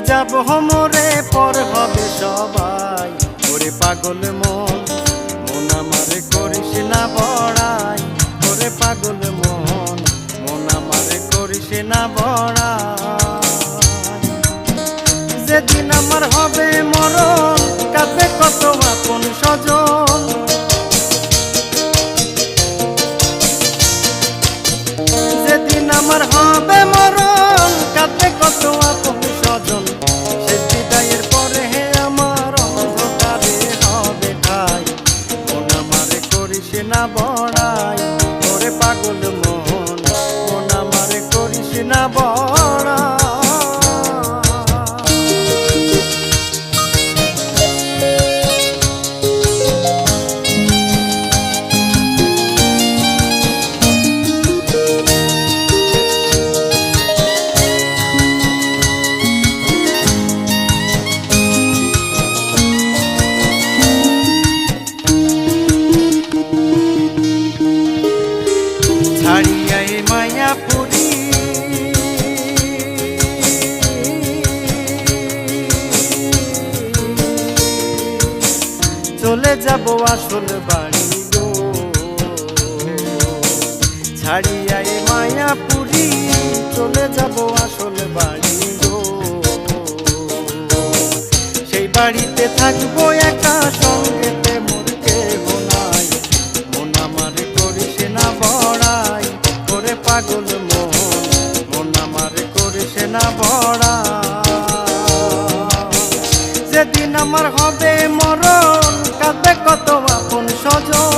যাব মরে পর হবে সবাই। ওরে পাগল মন, মন আমারে করিস না বড়াই। ওরে পাগল মন, মন আমারে করিস না বড়াই। যেদিন আমার হবে মরণ, কাঁদবে কত আপন স্বজন। যেদিন আমার হবে মরণ, কাঁদবে কত আপন স্বজন। সে বিদায়ের পরে হে আমার অন্ধকারে হবে ঠাই। মন আমারে করিস না বড়াই। ওরে পাগল মন, মন আমারে করিস না বড়াই। ছাড়িয়া এই মায়াপুরী চলে যাব আসল বাড়ি গো। ছাড়িয়া এই মায়াপুরী চলে যাব আসল বাড়ি গো। সেই বাড়িতে থাকবো একা, সঙ্গেতে মোর কেহ নাই। মন আমারে করিস না বড়াই। ওরে পাগল মন, মন আমারে করিস না বড়াই। যেদিন আমার হবে মরণ, কাঁদবে কত আপন স্বজন।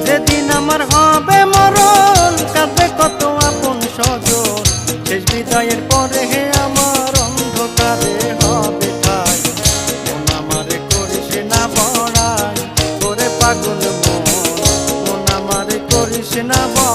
যেদিন আমার হবে মরণ, কাঁদবে কত আপন স্বজন। শেষ বিদায়ের পরে হে আমার অন্ধকারে হবে ঠাই। মন আমারে করিস না বড়াই। ওরে পাগল মন, মন আমারে করিস না বড়াই।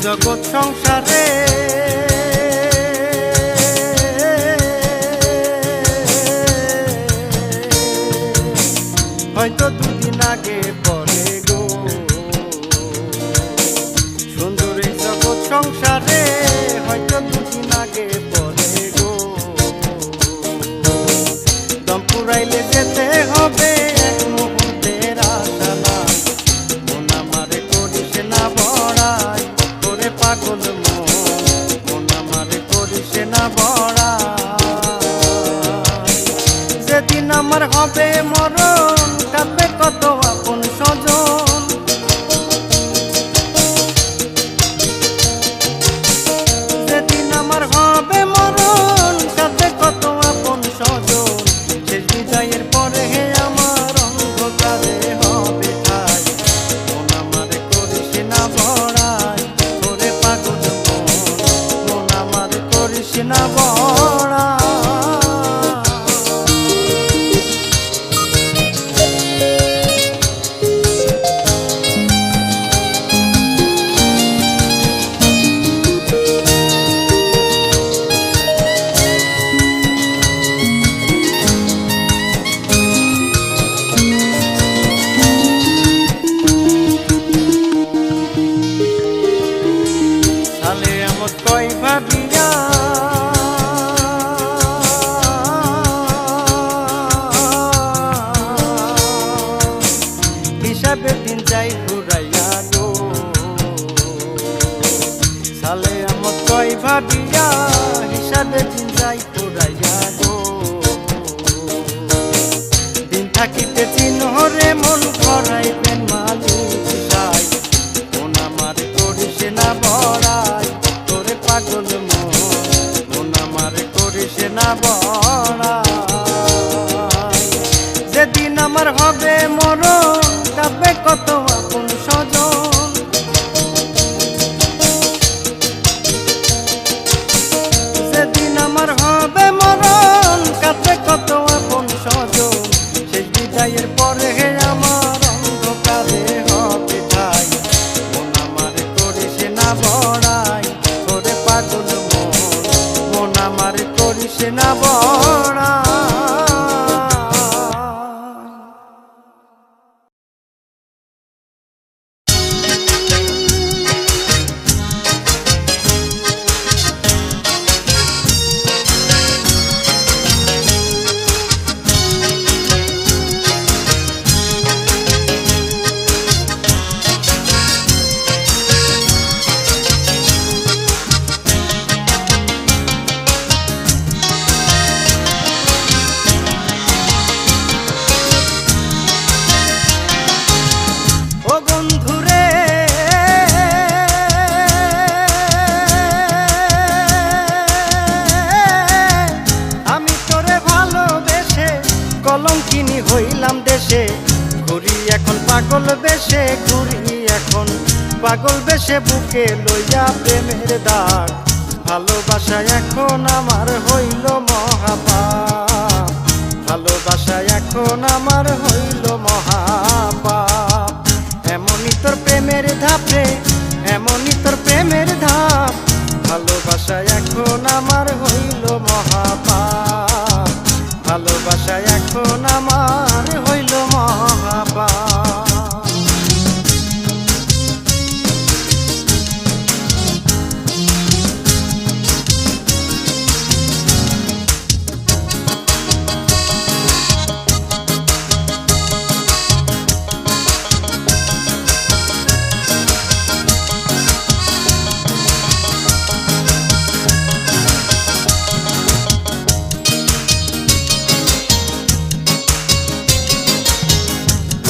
জগৎ সংসারে হয়তো দুদিন আগে পরে গো। সুন্দর এই জগৎ সংসারে হয়তো দুদিন আগে পরে গো। দম পুরাইলে যেতে হবে এক মুহূর্তের আশা নাই। মন আমারে করিস না বড়াই। ওরে পাগল মন, মন আমারে করিস না বড়াই। যেদিন আমার হবে মরণ, কাঁদবে কত আপন স্বজন। যেদিন আমার হবে মরণ, কাঁদবে কত আপন স্বজন। শেষ বিদায়ের পরে হে আমার অন্ধকারে হবে ঠাই। মন আমারে করিস না বড়াই। ওরে পাগল মন, মন আমারে করিস না বড়াই। সালে আমত কই ভাবিয়া হিসাবে দিন যাই ঘুরাইয়া গো। সালে আমত কই ভাবিয়া হিসাবে দিন যাই ঘুরাইয়া গো। দিন থাকিতে চিহ্নরে মন করাইবেন মালিক সাই। মন আমার করিস না বড়াই। তোরে পাগল মন, মন আমার করিস না বড়াই। যেদিন আমার হবে মরণ, কাঁদবে কত আপন স্বজন। যেদিন আমার পাগল বেশে ঘুরি এখন, পাগল বেশে বুকে লইয়া প্রেমের দাগ। ভালোবাসা এখন আমার হইল মহাপাপ, ভালোবাসা এখন আমার হইল মহাপাপ। এমনই তোর প্রেমের ধাপে, এমনই তোর প্রেমের ধাপ, ভালোবাসা এখন আমার হইল মহাপাপ, ভালোবাসা এখন আমার হইল মহাপাপ।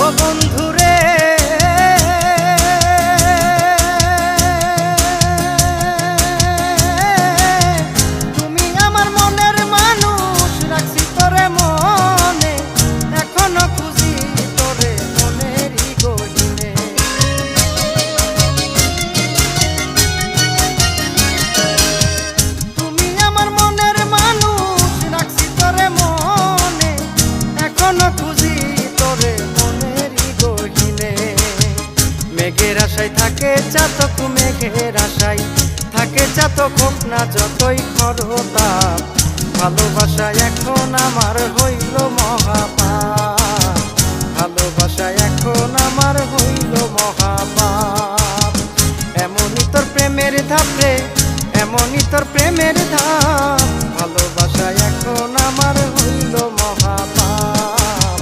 ও বন্ধুরে তুমি আমার মনের মানুষ, রাখছি তোরে মনে, এখনো খুঁজি তোরে মনেরই গহীনে। তুমি আমার মনের মানুষ, রাখছি তোরে মনে, এখনো খুঁজি তোরে মেঘের আশায় থাকে চাতক, মেঘের আশায় থাকে চাতক, হোক না যতই খরতাপ। ভালোবাসা এখন আমার হইল মহাপাপ, ভালোবাসা এখন আমার হইল মহাপাপ। এমনই তোর প্রেমের ধাপ রে, এমনই তোর প্রেমের ধাপ, ভালোবাসা এখন আমার হইল মহাপাপ,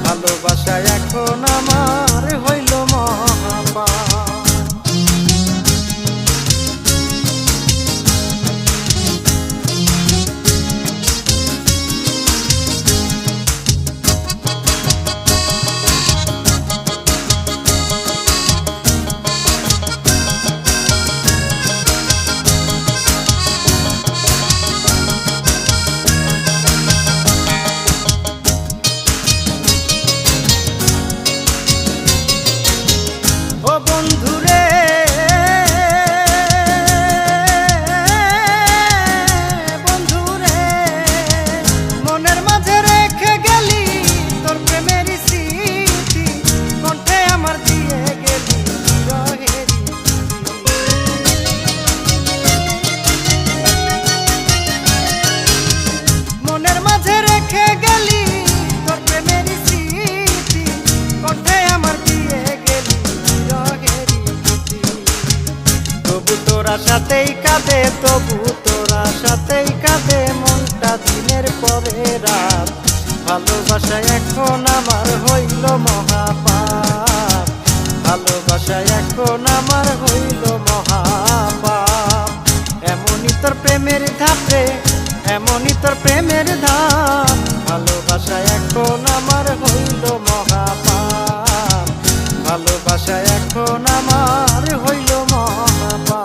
ভালোবাসা এখন আমার হইল মহাপাপ। ও বন্ধুরে বন্ধুরে মনের মাঝে রেখে গেলি তোর প্রেমের স্মৃতি, কণ্ঠে আমার দিয়ে গেলি বিরহের মনের মাঝে রেখে গেলি তোর প্রেমের স্মৃতি, কণ্ঠে আমার দিয়ে গেলি। তবু তোরা সাথেই কাঁদে, তবু তোরা সাথেই কাঁদে মনটা দিনের পরে রাত। ভালোবাসা এখন আমার হইল মহাপাপ, ভালোবাসা এখন আমার হইল মহাপাপ। এমনই তোর প্রেমের ধাপ রে, এমনই তোর প্রেমের ধাপ, ভালোবাসা এখন আমার হইল মহাপাপ, ভালোবাসা এখন আমার হইল মহাপাপ।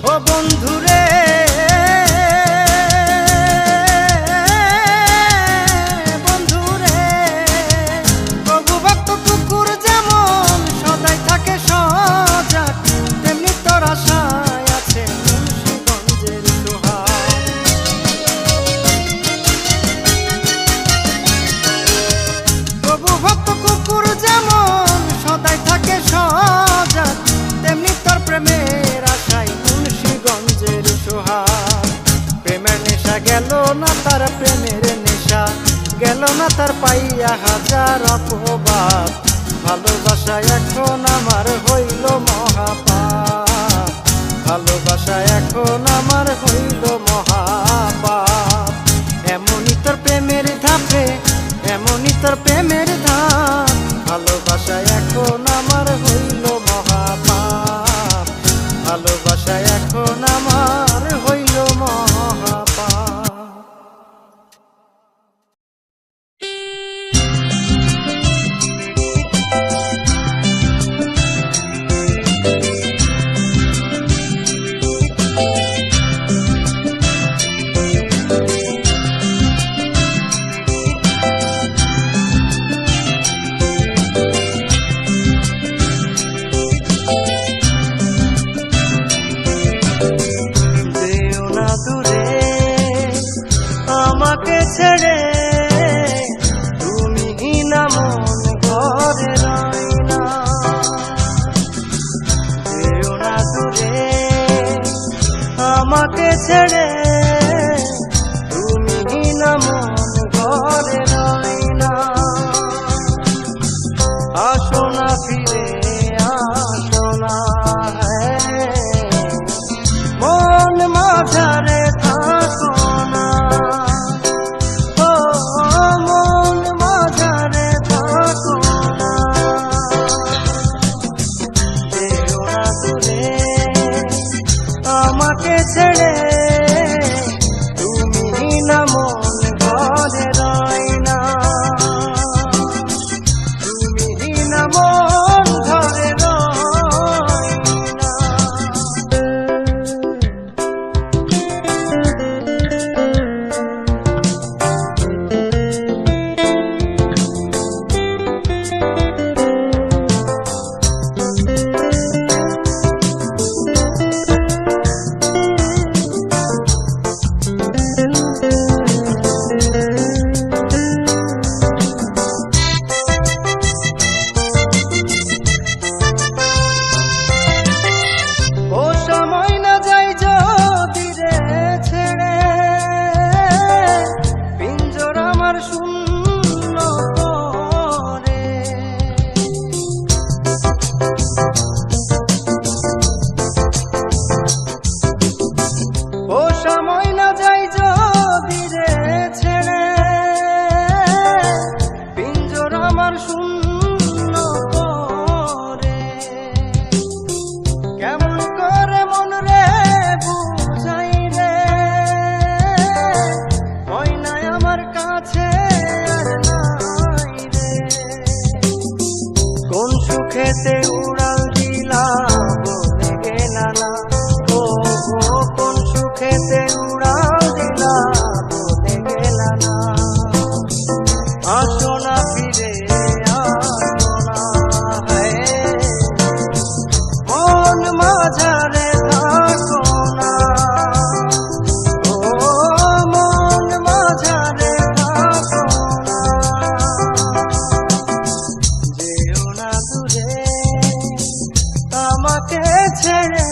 ও বন্ধুরে বন্ধুরে প্রভু ভক্ত কুকুর যেমন সদাই থাকে সজাগ, তেমনি তোর আশায় আছে মুন্সিগঞ্জের সোহাগ। প্রভু ভক্ত কুকুর যেমন সদাই থাকে সজাগ, তেমনি তোর প্রেমের আশায় মুন্সিগঞ্জের সোহাগ। প্রেমের নেশা গেল না তার, প্রেমের নেশা গেল না তার, পাইয়া হাজার অপবাদ। ভালোবাসা এখন আমার হইল মহাপাপ, ভালোবাসা এখন আমার হইল মহাপাপ। এমনই তোর প্রেমের ধাপে, এমনই তোর প্রেমের ধাপ, ভালোবাসা এখন আমার ফিরে আসো না। মন মাঝারে থাকো না, ও মন মাঝারে থাকো না। যেও না দূরে আমাকে ছেড়ে, তুমি না মন ঘরে রয় না, তুমি না মন ঘরে রয় না। সুখেতে উড়াল দিলা বলে গেলা না, ও কোন সুখেতে উড়াল দিলা বলে গেলা না। আসো না ফিরে আসো না, মন মাঝারে থাকো না, ও মন মাঝারে থাকো না। যেও না দূরে আমাকে ছেড়ে,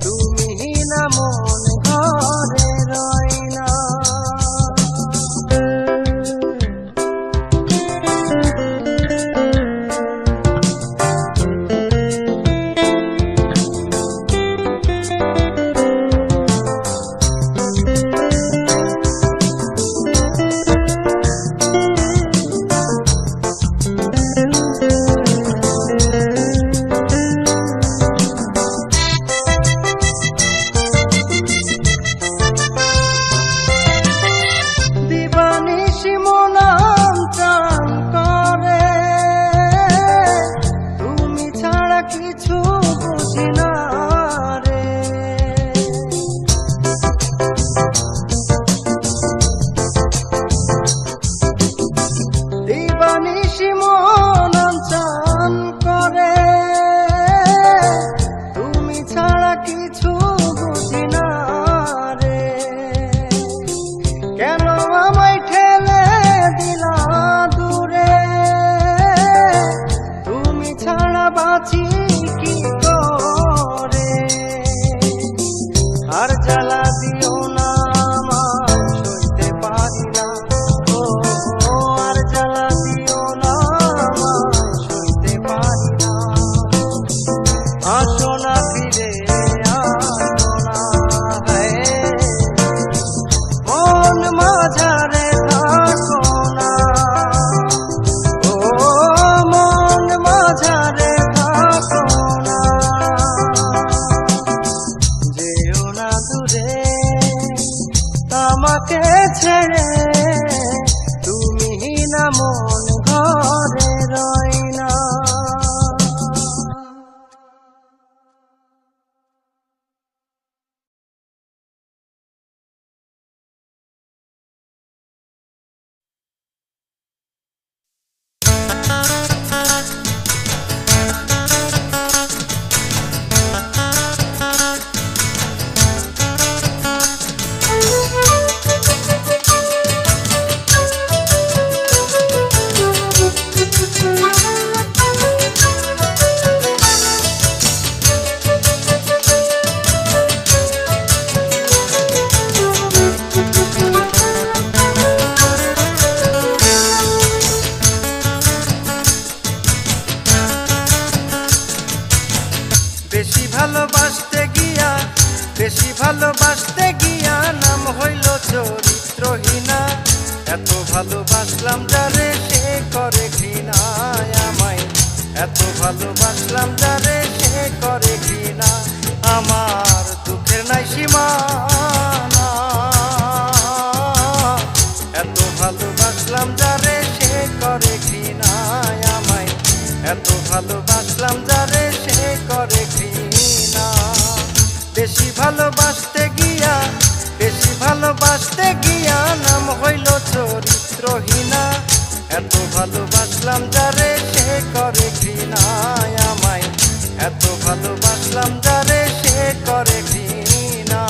তুমি না মন ঘরে রয় না। কিছু বুঝি না রে, দিবানিশি মন চান করে, তুমি ছাড়া কিছু বুঝি না রে। কেন আমায় ঠেলে দিলা দূরে, তুমি ছাড়া বাঁচি কি করে। আর জ্বালা দিও না আমায় সইতে পারি না, ও আর জ্বালা দিও না আমায় সইতে পারি না। আসো না ফিরে আসো না, মন মাঝারে থাকো না, ও মন মাঝারে থাকো ভালোবাসতে গিয়া বেশি ভালোবাসতে গিয়া নাম হইল চরিত্রহীনা। এত ভালোবাসলাম যারে সে করে ঘৃণা আমায়, এত ভালোবাসলাম যারে সে করে ঘৃণা। আমার দুঃখের নাই সীমানা, এত ভালোবাসলাম যারে সে করে ঘৃণা আমায়, এত ভালোবাসলাম যারে সে করে ঘৃণা। বেশি ভালোবাসতে গিয়া বেশি ভালোবাসতে গিয়া নাম হইল চরিত্রহীনা। এত ভালোবাসলাম যারে সে করে ঘৃণা আমায়, এত ভালোবাসলাম যারে সে করে ঘৃণা।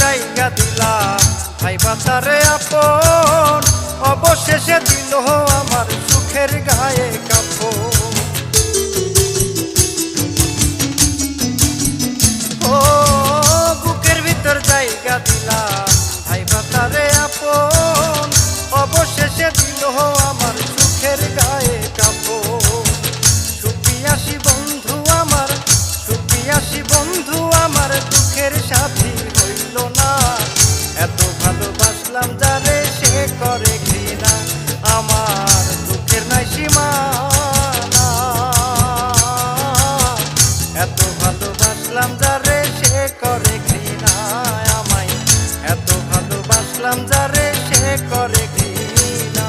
জায়গা দিলাম ভাইবা তারে আপন, অবশেষে দিল আমার সুখের গায়ে কাপড়। ও বুকের ভিতর জায়গা দিলাম ভাইবা তারে আপন, অবশেষে দিল আমার সুখের গায়ে কাপড়। সুপিয়াসী বন্ধু আমার, সুপিয়াসী বন্ধু আমার দুঃখের সাথী হইল না। এত ভালোবাসলাম যারে সে করে ঘৃণা, আমার দুঃখের নাই সীমানা। এত ভালোবাসলাম যারে সে করে ঘৃণা আমায়, এত ভালোবাসলাম যারে সে করে ঘৃণা।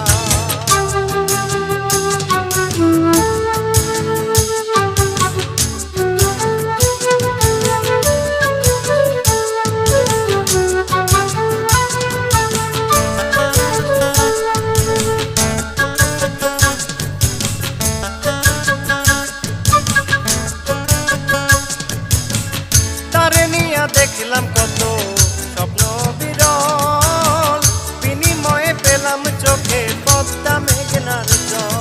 দেখলাম কত স্বপ্ন বিরল, বিনিময়ে পেলাম চোখে পদ্মা মেঘনার জল।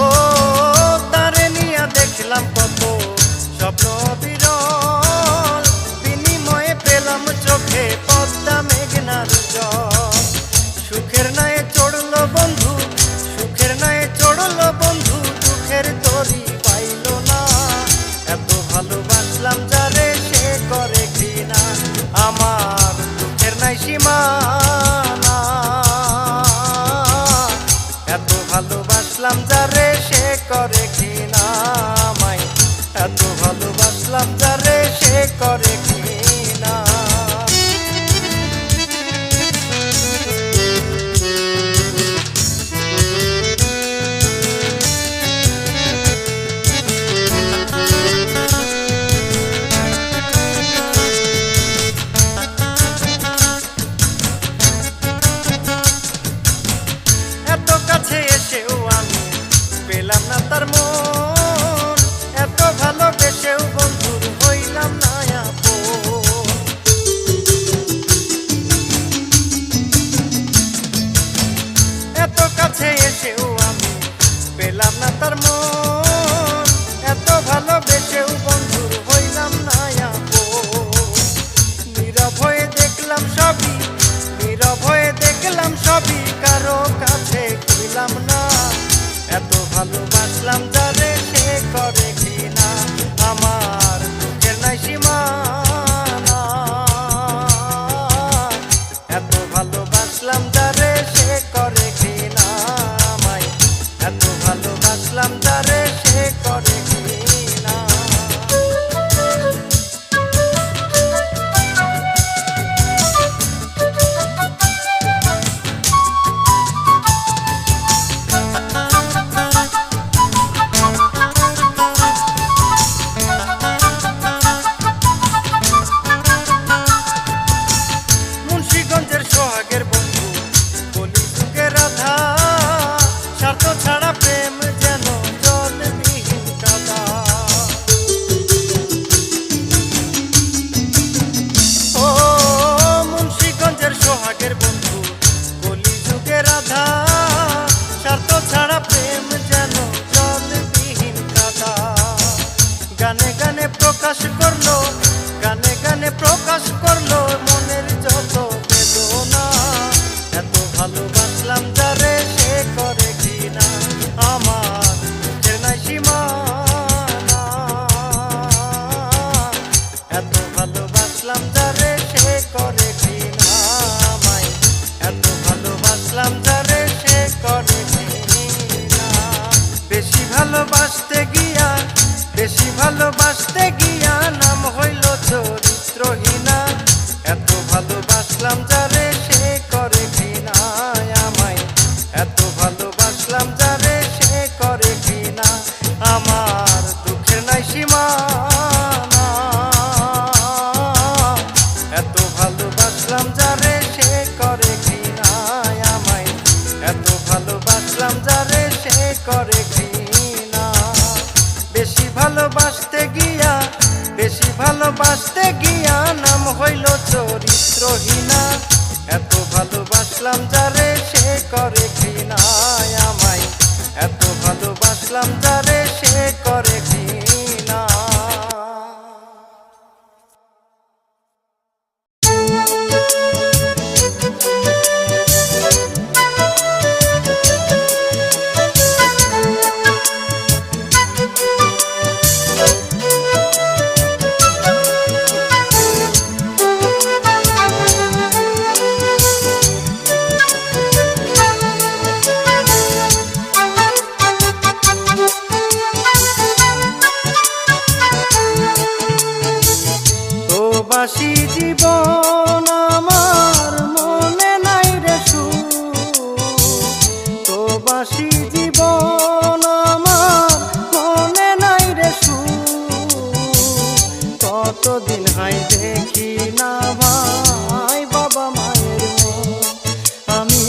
ও তারে নিয়া দেখলাম কত স্বপ্ন বিরল, বিনিময়ে পেলাম চোখে পদ্মা মেঘনার জল। সুখের নায়ে চড়লো বন্ধু, সুখের নায়ে চড়লো বন্ধু, দুঃখের তরি পাইল না। এত ভালোবাসলাম যারে সে করে ঘৃণা, আমার দুঃখের নাই সীমানা। এত ভালোবাসলাম যারে সে করে ঘৃণা আমায়, এত ভালোবাসলাম যারে সে করে ঘৃণা। পেলাম না তার মন, এত ভালোবেসেও বন্ধুর হইলাম না আপন। এত কাছে এসেও আমি পেলাম না তার মন, এত ভালোবেসেও বন্ধুর হইলাম না আপন। নীরব হয়ে দেখলাম সবই, নীরব হয়ে দেখলাম সবই, কারো কাছে কইলাম না। এত ভালোবাসলাম যারে সে করে ঘৃণা, আমার দুঃখের নাই সীমানা। এত ভালোবাসলাম যারে সে করে ঘৃণা আমায়, এত ভালোবাসলাম যারে সে করে ঘৃণা। বেশি ভালোবাসতে গিয়া নাম হইল চরিত্রহীনা। এত ভালোবাসলাম যারে সে করে ঘৃণা আমায়, এত ভালোবাসলাম যারে সে করে ঘৃণা। আমার দুঃখের নাই সীমানা, এত ভালোবাসলাম যারে সে করে ঘৃণা আমায়, এত ভালোবাসলাম যারে সে করে ঘৃণা। বেশি ভালোবাসতে গিয়া, বেশি ভালোবাসতে গিয়া নাম হইল চরিত্রহীনা। এত ভালোবাসলাম যারে সে করে ঘৃণা আমায়, এত ভালোবাসলাম যারে সে করে ঘৃণা। বাসি জীবন আমার মনে নাই রে সুখ, তো বাসি জীবন আমার মনে নাই রে সুখ। কতদিন হাই দেখি না ভাই বাবা মায়ের মুখ, আমি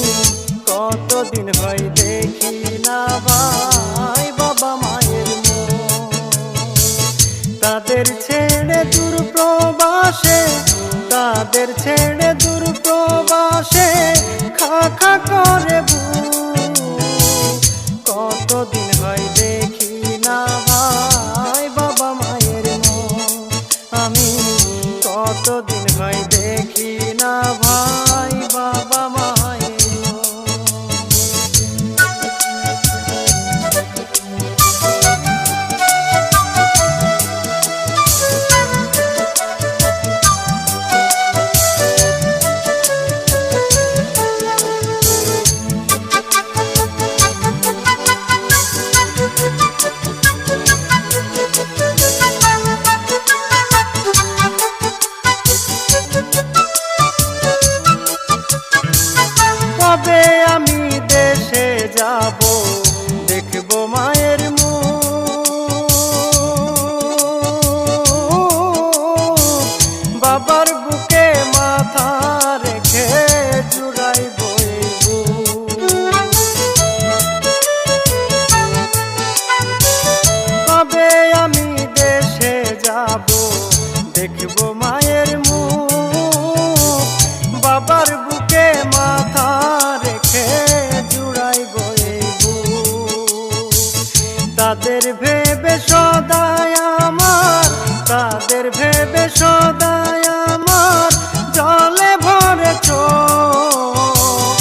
কতদিন ভাই দেখি না ভাই বাবা মায়ের মুখ। তাদের ছেড়ে দূর প্রবাসে, তাদের ছেড়ে দূর প্রবাসে খা খা করে বুক। কতদিন হয় দেখি না ভাই বাবা মায়ের মুখ, আমি কতদিন হয় দেখি না ভাই বাবা মায়ের মুখ। কবে আমি দেশে যাব দেখব মায়ের মুখ, বাবার বুকে মাথা রেখে জুড়াইব এই বুক। কবে আমি দেশে যাব দেখব মায়ের মুখ, বাবার বুকে মাথা রেখে জুড়াইব এই বুক। তাদের ভেবে সদায় আমার, তাদের ভেবে সদায় আমার জলে ভরে চোখ।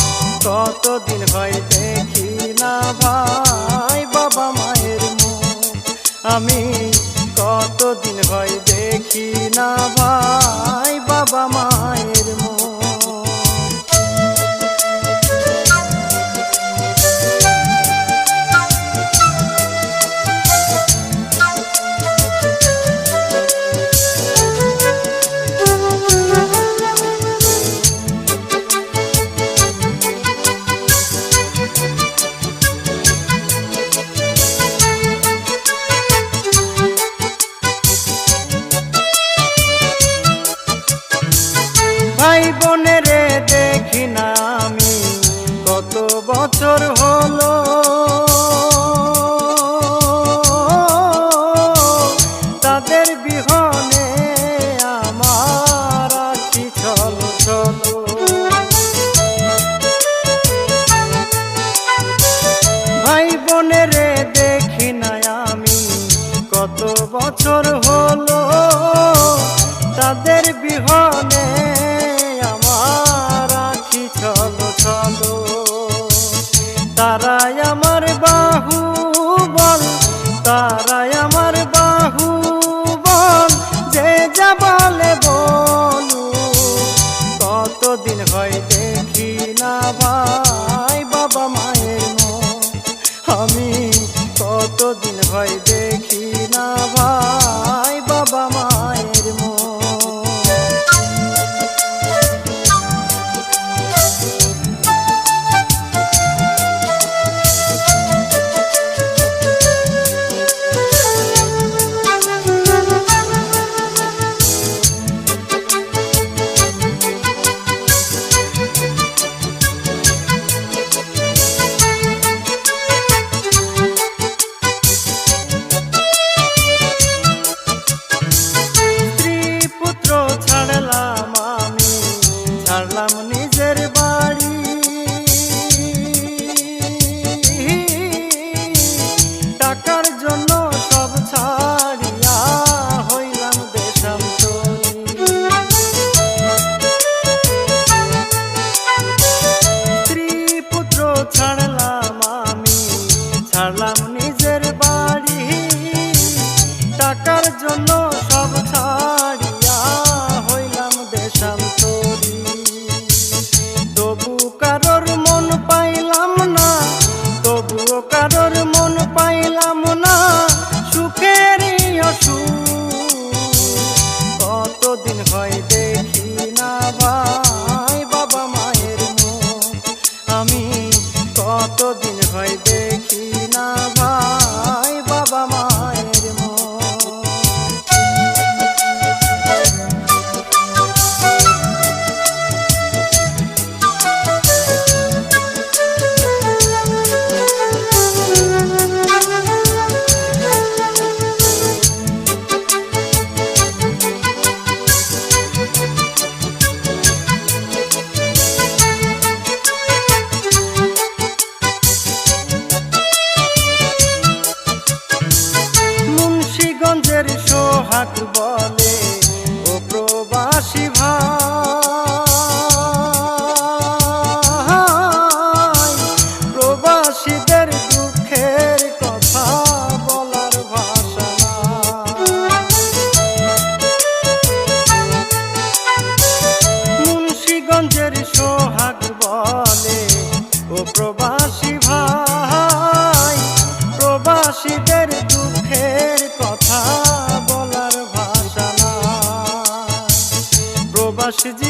কতদিন হয় দেখি না ভাই বাবা মায়ের মুখ, আমি কতদিন হয় দেখি না ভাই বাবা মায়ের মুখ। ভাই বোনেরে দেখি না আমি কত বছর হলো, তাদের বিহনে আমার আছি চলো চলো। ভাই বোনেরে দেখি না আমি কত বছর হলো, তাদের বিহনে আমার আখি চলো চলো। তারাই আমার বাহুবল, তারাই আমার বাহুবল, যে যা বলে বলু। কতদিন হয় দেখি না ভাই বাবা মায়ের মুখ, আমি কতদিন হয় দেখি না ভাই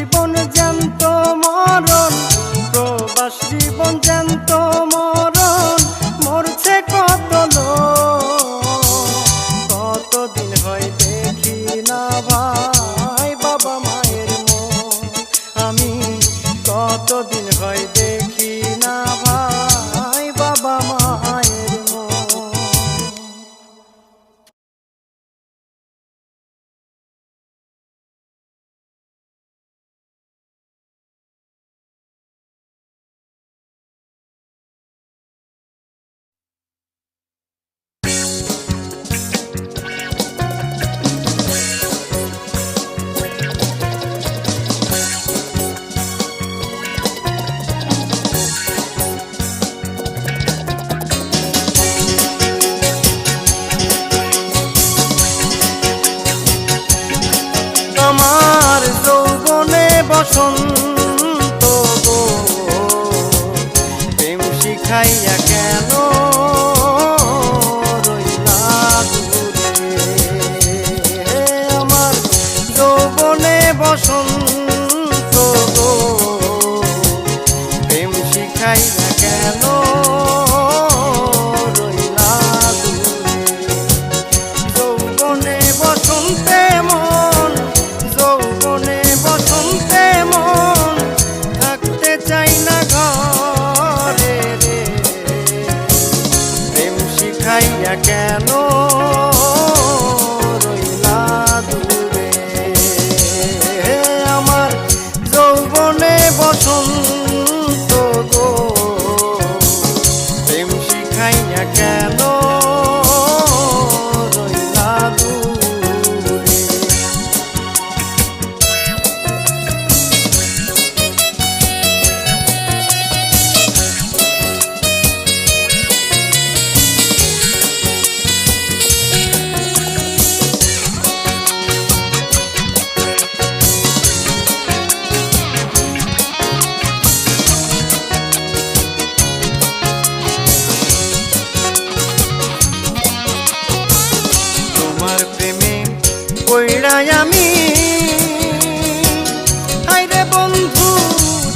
জীবন জ্যান্ত মরণ, প্রবাস জীবন জ্যান্ত মরণ, মরছে কত লোক। কতদিন হয় দেখি না ভাই বাবা মায়ের মুখ, আমি কতদিন হয় দেখি না ভাই বাবা মায়ের মুখ। আমার যৌবনে বসন্ত গো, প্রেম শিখাইয়া কেন রইলা দূরে। আমার যৌবনে বসন্ত গো, প্রেম শিখাইয়া কেন রইলা দূরে। যৌবনে বসন্তে মন, যৌবনে বসন্তে মন, থাকতে চাই না ঘরে রে। প্রেম শিখাইয়া কেন রইলা দূরে। আমার যৌবনে বসন্ত গো, প্রেম শিখাইয়া কেন রইলা দূরে। তোমার প্রেমে পইড়াই আমি, হায়রে বন্ধু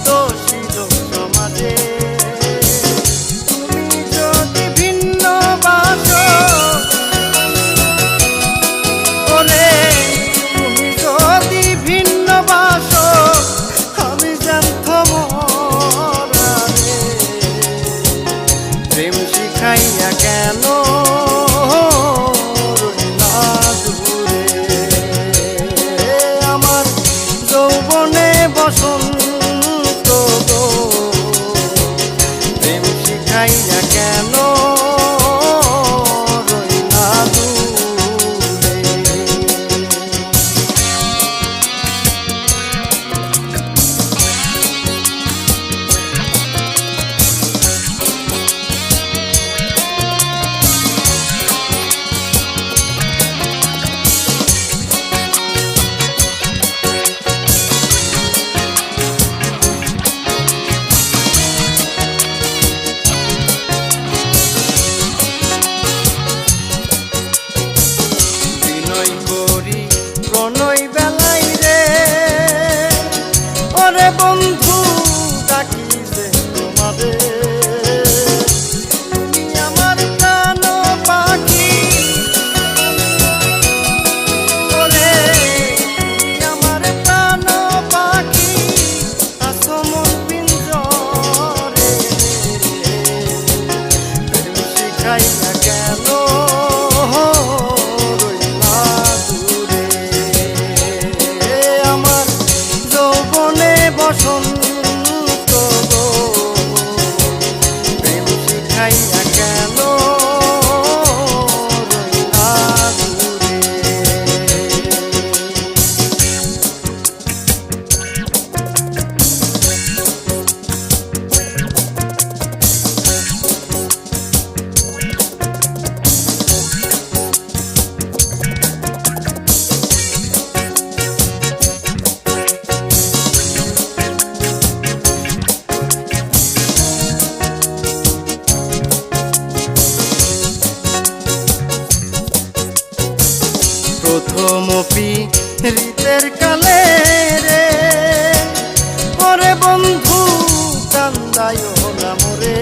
দোষী লোক সমাজে। তুমি যদি ভিন্ন বাসো ওরে, তুমি যদি ভিন্ন বাসো, আমি জানত মরা রে। প্রেম শিখাইয়া কেন রইলা দূরে। আমার যৌবনে বসন্ত গো, প্রেম শিখাইয়া কেন রইলা দূরে। বিনয় করি প্রণয় বেলাই রে, ওরে বন্ধু ডাকি যে তোমারে। তুমি আমার প্রাণ পাখি ওরে, তুমি আমার প্রাণ পাখি, আছো মন পিঞ্জরে। প্রেম শিখাইয়া কেন রইলা দূরে। আমার যৌবনে বসন্ত গো, প্রেম শিখাইয়া কেন রইলা দূরে। যাইও না মোরে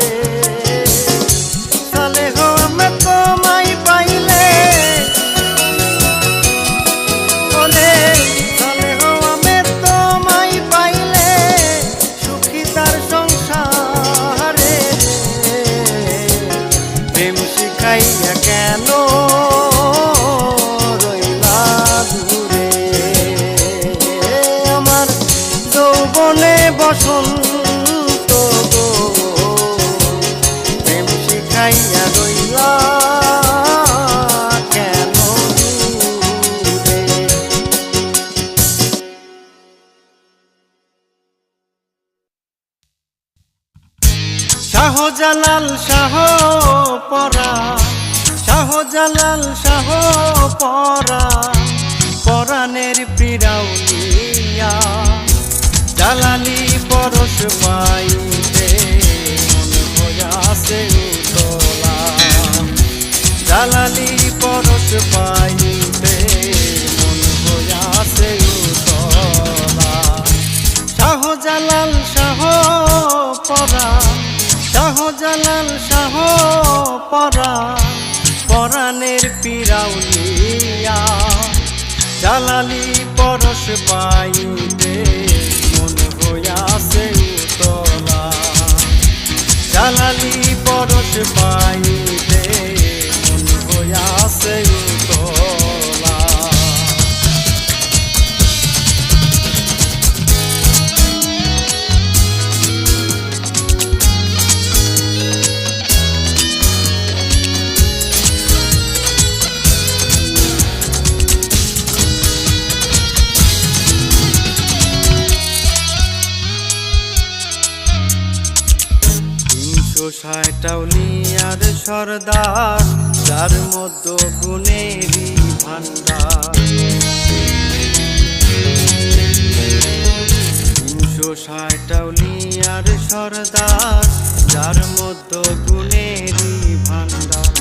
সালে হো আমি তোমায় পাইলে বলে সালে হো আমি তোমায় পাইলে সুখী তার সংসারে প্রেম শিখাইয়া কেন রইলা দূরে আমার যৌবনে বসন্ত গো প্রেম শিখাইয়া রইলা কেন দূরে শাহজালাল শাহ পরা শাহজালাল শাহ পরা পরাণের পিরাউলিয়া জালালি পরশ পাইতে মন হইয়াছে উতলা জালালি পরশ পাইতে মন হইয়াছে উতলা শাহজালাল শাহ পরা শাহজালাল শাহ পরা পরাণের পিরাউলিয়া জালালি পরশ পাইতে মন হইয়াছে উতলা জালালি পরশ পাইতে মন হইয়াছে উতলা ষাটাউলিয়ার সর্দার যার মধ্য গুণেরই ভান্ডার 360টাউলিয়ার সর্দার যার মধ্য গুণেরই ভান্ডার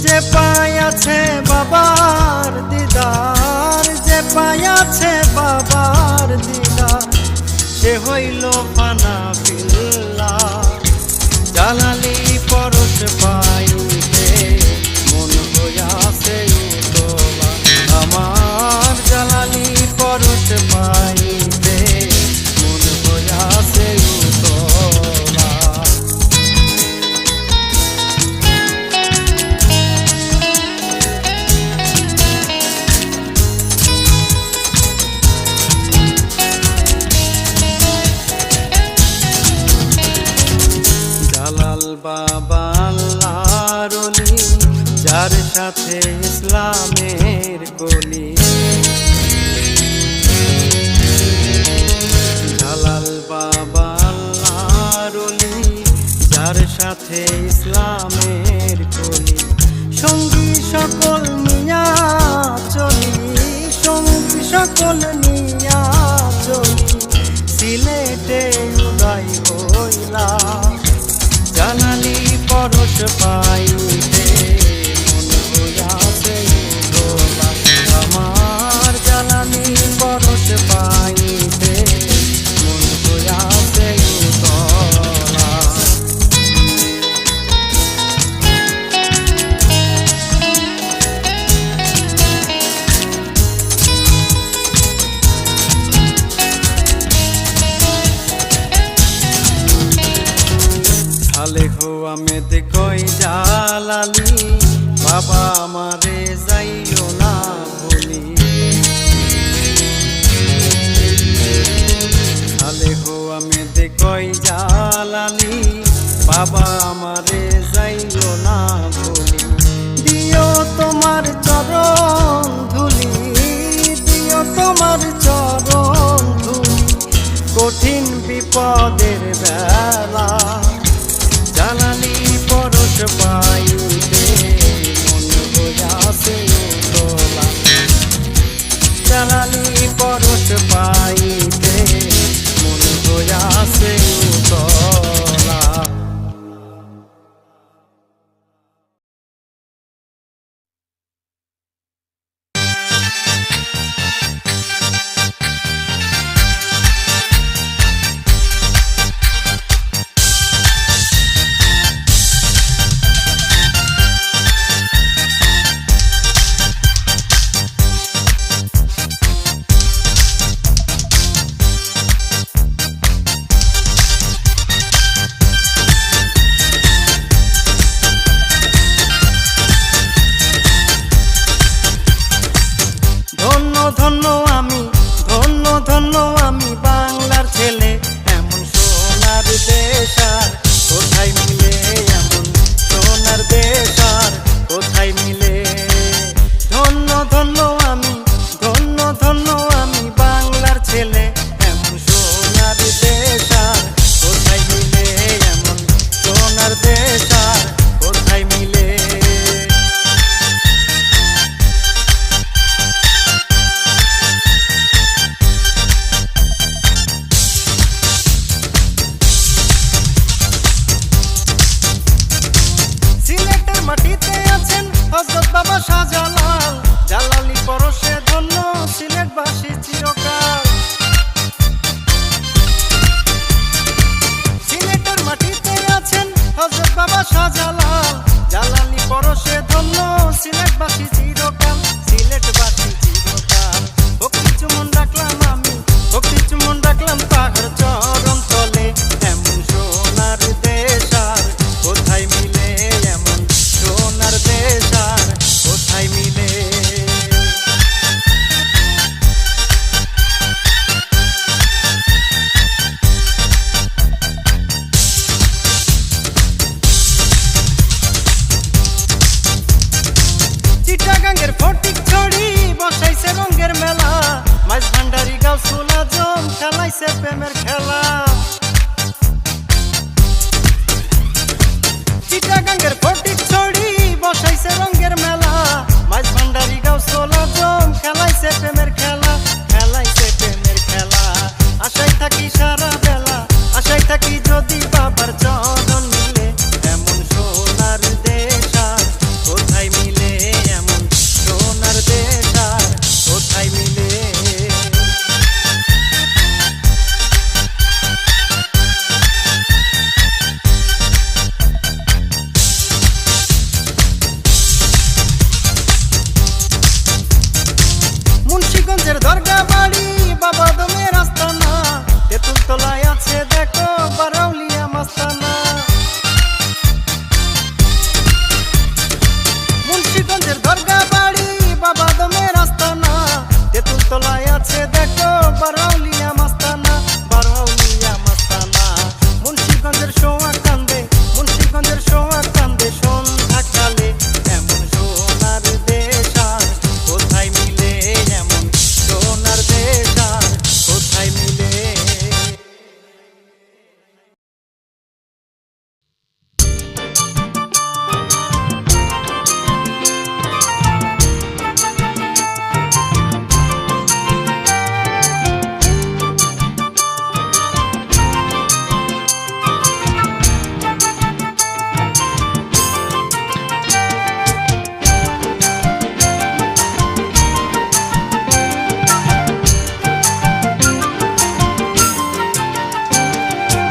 যে পাইয়াছে বাবার দিদার যে পাইয়াছে বাবার দিদার সে হইল পানা বিল্লা জালালি পরশ পাইতে মন হইয়াছে উতলা আমার জালালি পরশ পাইতে মন হইয়াছে উতলা জালাল বাবা আল্লাহর ওলি যার সাথে ইসলামের কলি জালাল বাবা আল্লাহর ওলি যার সাথে ইসলামের কলি সঙ্গী সকল নিয়া চলি সঙ্গী সকল নিয়া চলি সিলেটে উদয় হইলা জালালি পরশ পাইতে মন হইয়াছে উতলা আমার জালালি পরশ পাইতে মন হইয়াছে উতলা সালে হো আমেদ কই জালালি বাবা আমারে যাইও না বলি সালে হো আমেদ কই জালালি বাবা আমারে যাইও না বলি দিও তোমার চরণ ধুলি দিও তোমার চরণ ধুলি কঠিন বিপদের বেলা জালালি পরশ পাইতে মন হইয়াছে উতলা জালালি পরশ পাইতে মন হইয়াছে উতলা থাকি যদি বাবার চরণ মিলে এমন সোনার দেশ আর কোথায় মিলে, এমন সোনার দেশ আর কোথায় মিলে। মুন্সিগঞ্জের দরগা বাড়ি বাবা দমের আস্তানা, তেঁতুল তলায় আছে দেখো বারাউলিয়া মাস্তানা। মুন্সিগঞ্জের দরগা বাড়ি বাবা দমের আস্তানা, তেঁতুল তলায় আছে দেখো বারাউলিয়া মাস্তানা, বারাউলিয়া মাস্তানা। মুন্সিগঞ্জের সোয়া কান্দে, মুন্সিগঞ্জের সোয়া কান্দে সন্ধ্যা কালে, এমন সোনার দেশ আর কোথায় মিলে, এমন সোনার দেশ আর কোথায় মিলে।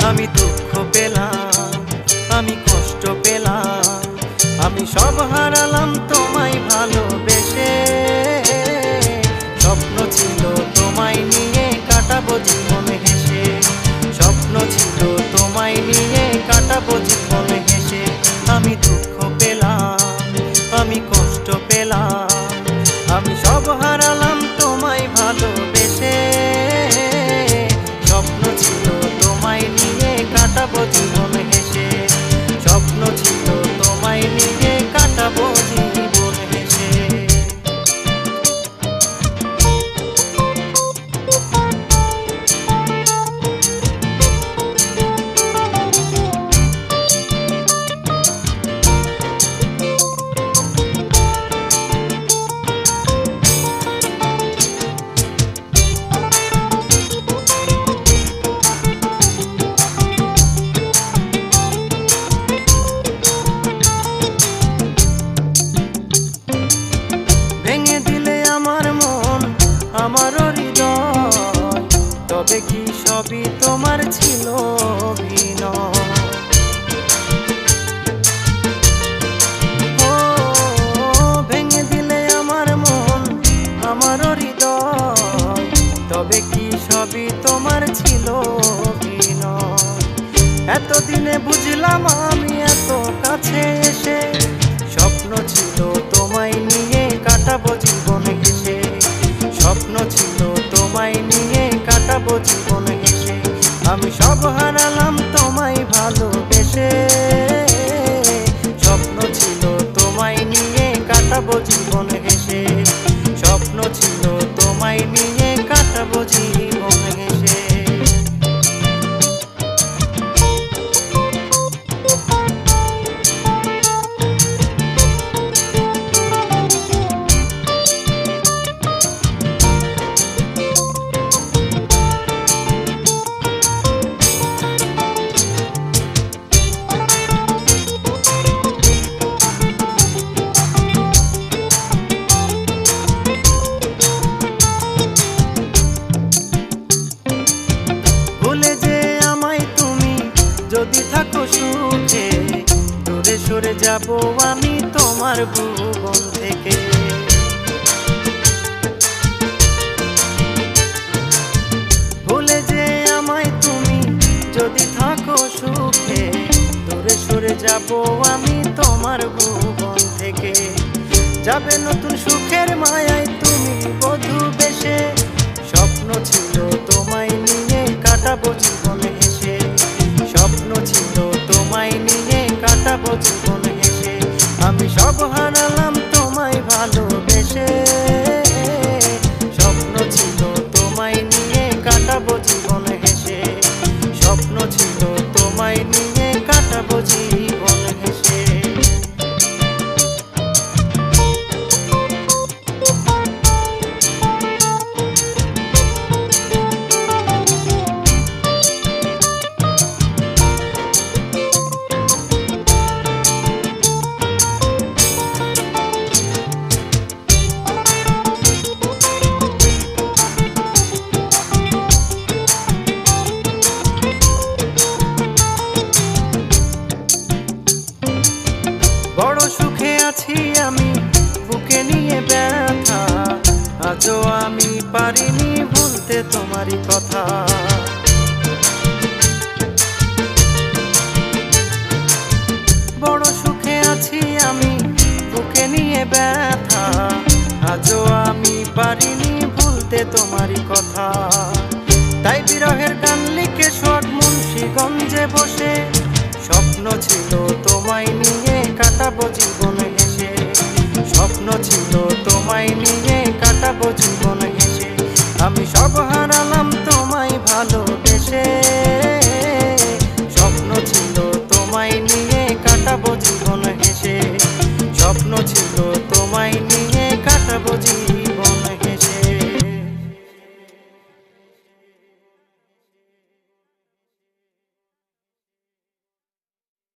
আমি দুঃখ পেলাম, আমি কষ্ট পেলাম, আমি সব হারালাম তোমায় ভালোবেসে। স্বপ্ন ছিল তোমায় নিয়ে কাটাবো জীবন হেসে, স্বপ্ন ছিল তোমায় নিয়ে কাটাবো জীবন হেসে। আমি দুঃখ পেলাম, আমি কষ্ট পেলাম, আমি সব হারালাম তোমায় ভালোবেসে। স্বপ্ন ছিল তোমায় নিয়ে কাটাবো জীবন হেসে, স্বপ্ন ছিল তোমায় নিয়ে কাটাবো জীবন হেসে। ভেঙে দিলে আমার মন, আমারও হৃদয়, তবে কি সবই তোমার ছিল অভিনয়? ও ভেঙে দিলে আমার মন, আমারও হৃদয়, তবে কি সবই তোমার ছিল অভিনয়? এতদিনে বুঝলাম আমি এত কাছে এসে, স্বপ্ন ছিল তোমায় নিয়ে কাটাবো জীবন হেসে, স্বপ্ন ছিল তোমায় নিয়ে কাটাবো জীবন হেসে। আমি সব হারালাম তোমায় ভালোবেসে, স্বপ্ন ছিল তোমায় নিয়ে কাটাবো জীবন হেসে, স্বপ্ন ছিল তোমায় নিয়ে কাটাবো জীবন হেসে। ভুলে যে আমায় তুমি যদি থাকো সুখে, দূরে সরে যাব আমি তোমার ভুবন থেকে। ভুলে যে আমায় তুমি যদি থাকো সুখে, দূরে সরে যাব আমি তোমার ভুবন থেকে। যাবে নতুন সুখের মায়ায় তুমি বধূ বেশে, স্বপ্ন ছিল তোমায় নিয়ে কাটাবো জীবন হেসে, স্বপ্ন ছিল তোমায় নিয়ে কাটাবো জীবন হেসে। আমি সব হারালাম তোমায় ভালোবেসে, স্বপ্ন ছিল তোমায় নিয়ে কাটাবো জীবন হেসে, স্বপ্ন ছিল তোমায় নিয়ে কাটাবো জীবন হেসে। তোমারই কথা।